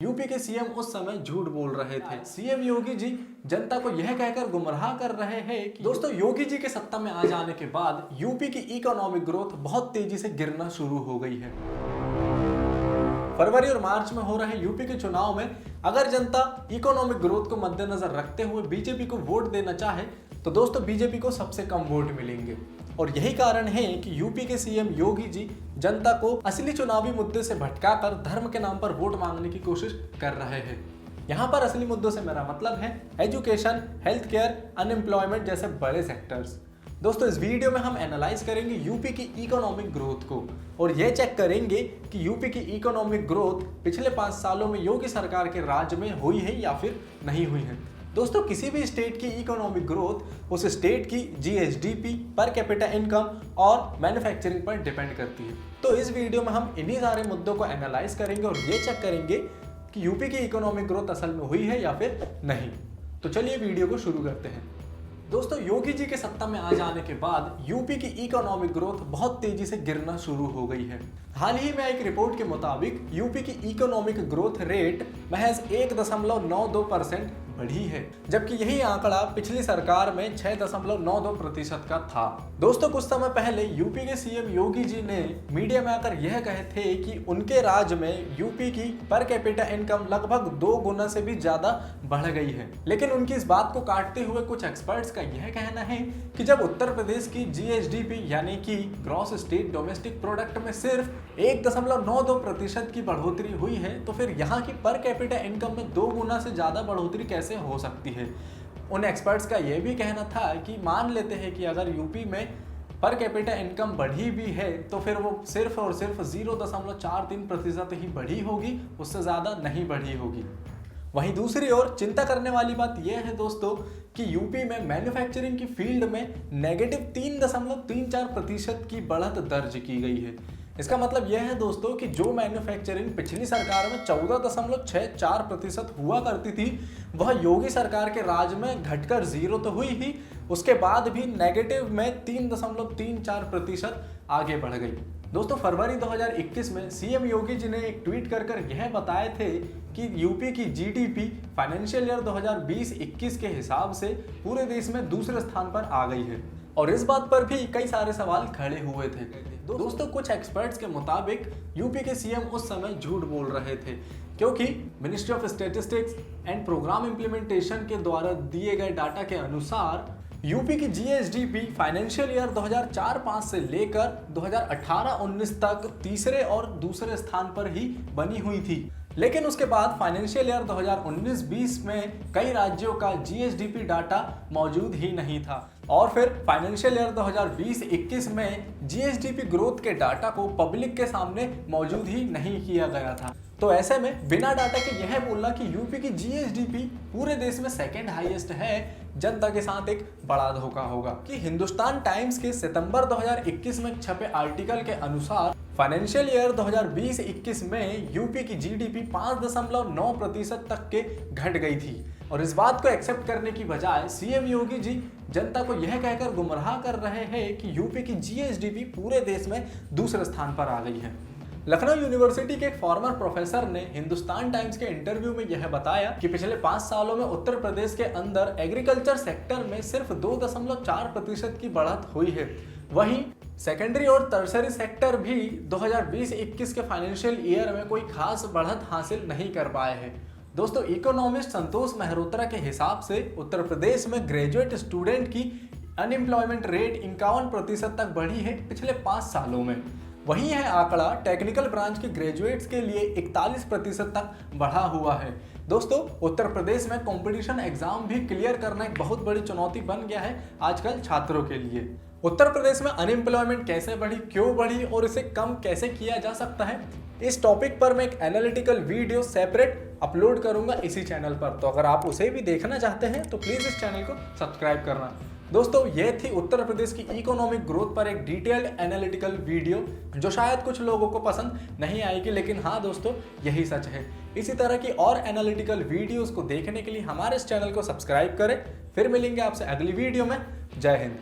UP के CM उस समय झूठ बोल रहे थे। सीएम योगी जी जनता को यह कहकर गुमराह कर रहे हैं कि दोस्तों योगी जी के सत्ता में आ जाने के बाद यूपी की इकोनॉमिक ग्रोथ बहुत तेजी से गिरना शुरू हो गई है। फरवरी और मार्च में हो रहे यूपी के चुनाव में अगर जनता इकोनॉमिक ग्रोथ को मद्देनजर रखते हुए बीजेपी को वोट देना चाहे तो दोस्तों बीजेपी को सबसे कम वोट मिलेंगे। और यही कारण है कि यूपी के सीएम योगी जी जनता को असली चुनावी मुद्दे से भटकाकर धर्म के नाम पर वोट मांगने की कोशिश कर रहे हैं। यहाँ पर असली मुद्दों से मेरा मतलब है एजुकेशन, हेल्थ केयर, अनएम्प्लॉयमेंट जैसे बड़े सेक्टर्स। दोस्तों इस वीडियो में हम एनालाइज करेंगे यूपी की इकोनॉमिक ग्रोथ को और ये चेक करेंगे कि यूपी की इकोनॉमिक ग्रोथ पिछले 5 सालों में योगी सरकार के राज में हुई है या फिर नहीं हुई है। दोस्तों किसी भी स्टेट की इकोनॉमिक ग्रोथ उस स्टेट की जीएसडीपी, पर कैपिटा इनकम और मैन्युफैक्चरिंग पर डिपेंड करती है। तो इस वीडियो में हम इन्हीं सारे मुद्दों को एनालाइज करेंगे और ये चेक करेंगे कि यूपी की इकोनॉमिक ग्रोथ असल में हुई है या फिर नहीं। तो चलिए वीडियो को शुरू करते हैं। दोस्तों योगी जी के सत्ता में आ जाने के बाद यूपी की इकोनॉमिक ग्रोथ बहुत तेजी से गिरना शुरू हो गई है। हाल ही में एक रिपोर्ट के मुताबिक यूपी की इकोनॉमिक ग्रोथ रेट महज 1.92% बढ़ी है, जबकि यही आंकड़ा पिछली सरकार में 6.92% का था। दोस्तों कुछ समय पहले यूपी के सीएम योगी जी ने मीडिया में आकर यह कहे थे कि उनके राज्य में यूपी की पर कैपिटा इनकम लगभग 2 गुना से भी ज्यादा बढ़ गई है। लेकिन उनकी इस बात को काटते हुए कुछ एक्सपर्ट्स का यह कहना है कि जब उत्तर प्रदेश की जीएसडीपी यानी कि ग्रॉस स्टेट डोमेस्टिक प्रोडक्ट में सिर्फ 1.92% की बढ़ोतरी हुई है तो फिर यहाँ की पर कैपिटा इनकम में 2 गुना से ज्यादा बढ़ोतरी कैसे हो सकती है। उन एक्सपर्ट्स का यह भी कहना था कि मान लेते हैं कि अगर यूपी में पर कैपिटा इनकम बढ़ी भी है तो फिर वो सिर्फ और सिर्फ 0.43% ही बढ़ी होगी, उससे ज़्यादा नहीं बढ़ी होगी। वहीं दूसरी ओर चिंता करने वाली बात यह है दोस्तों कि यूपी में मैन्युफैक्चरिंग की फील्ड में नेगेटिव 3.34% की बढ़त दर्ज की गई है। इसका मतलब यह है दोस्तों कि जो मैन्युफैक्चरिंग पिछली सरकार में 14.64% हुआ करती थी वह योगी सरकार के राज में घटकर 0 तो हुई ही, उसके बाद भी नेगेटिव में 3.34% आगे बढ़ गई। दोस्तों फरवरी 2021 में सीएम योगी जी ने एक ट्वीट कर यह बताए थे कि यूपी की जीडीपी फाइनेंशियल ईयर 2020-21 के हिसाब से पूरे देश में दूसरे स्थान पर आ गई है और इस बात पर भी कई सारे सवाल खड़े हुए थे। दोस्तों कुछ एक्सपर्ट्स के मुताबिक यूपी के सीएम उस समय झूठ बोल रहे थे क्योंकि ministry of statistics and programme implementation के द्वारा दिए गए डाटा के अनुसार यूपी की जीएसडीपी फाइनेंशियल ईयर 2004-05 से लेकर 2018-19 तक तीसरे और दूसरे स्थान पर ही बनी हुई थी। लेकिन उसके बाद फाइनेंशियल ईयर 2019-20 में कई राज्यों का जीएसडीपी डाटा मौजूद ही नहीं था और फिर फाइनेंशियल ईयर 2020-21 में जीएसडीपी ग्रोथ के डाटा को पब्लिक के सामने मौजूद ही नहीं किया गया था। तो ऐसे में बिना डाटा के यह बोलना कि यूपी की जीएसडीपी पूरे देश में सेकेंड हाईएस्ट है जनता के साथ एक बड़ा धोखा होगा। कि हिंदुस्तान टाइम्स के सितंबर 2021 में छपे आर्टिकल के अनुसार फाइनेंशियल ईयर 2020-21 में यूपी की जीडीपी 5.9% तक के घट गई थी और इस बात को एक्सेप्ट करने की बजाय सीएम योगी जी जनता को यह कहकर गुमराह कर रहे हैं कि यूपी की जीएसडीपी पूरे देश में दूसरे स्थान पर आ गई है। लखनऊ यूनिवर्सिटी के एक फॉर्मर प्रोफेसर ने हिंदुस्तान टाइम्स के इंटरव्यू में यह बताया कि पिछले 5 सालों में उत्तर प्रदेश के अंदर एग्रीकल्चर सेक्टर में सिर्फ 2.4% की बढ़त हुई है। वहीं सेकेंडरी और टर्सरी सेक्टर भी 2020-21 के फाइनेंशियल ईयर में कोई खास बढ़त हासिल नहीं कर पाए हैं। दोस्तों इकोनॉमिस्ट संतोष मेहरोत्रा के हिसाब से उत्तर प्रदेश में ग्रेजुएट स्टूडेंट की अनएम्प्लॉयमेंट रेट 51% तक बढ़ी है पिछले 5 सालों में। वहीं यह आंकड़ा टेक्निकल ब्रांच के ग्रेजुएट्स के लिए 41% तक बढ़ा हुआ है। दोस्तों उत्तर प्रदेश में कंपटीशन एग्जाम भी क्लियर करना एक बहुत बड़ी चुनौती बन गया है आजकल छात्रों के लिए। उत्तर प्रदेश में अनएम्प्लॉयमेंट कैसे बढ़ी, क्यों बढ़ी और इसे कम कैसे किया जा सकता है, इस टॉपिक पर मैं एक एनालिटिकल वीडियो सेपरेट अपलोड करूंगा इसी चैनल पर। तो अगर आप उसे भी देखना चाहते हैं तो प्लीज़ इस चैनल को सब्सक्राइब करना। दोस्तों ये थी उत्तर प्रदेश की इकोनॉमिक ग्रोथ पर एक डिटेल्ड एनालिटिकल वीडियो जो शायद कुछ लोगों को पसंद नहीं आएगी, लेकिन हाँ दोस्तों यही सच है। इसी तरह की और एनालिटिकल वीडियोस को देखने के लिए हमारे इस चैनल को सब्सक्राइब करें। फिर मिलेंगे आपसे अगली वीडियो में। जय हिंद।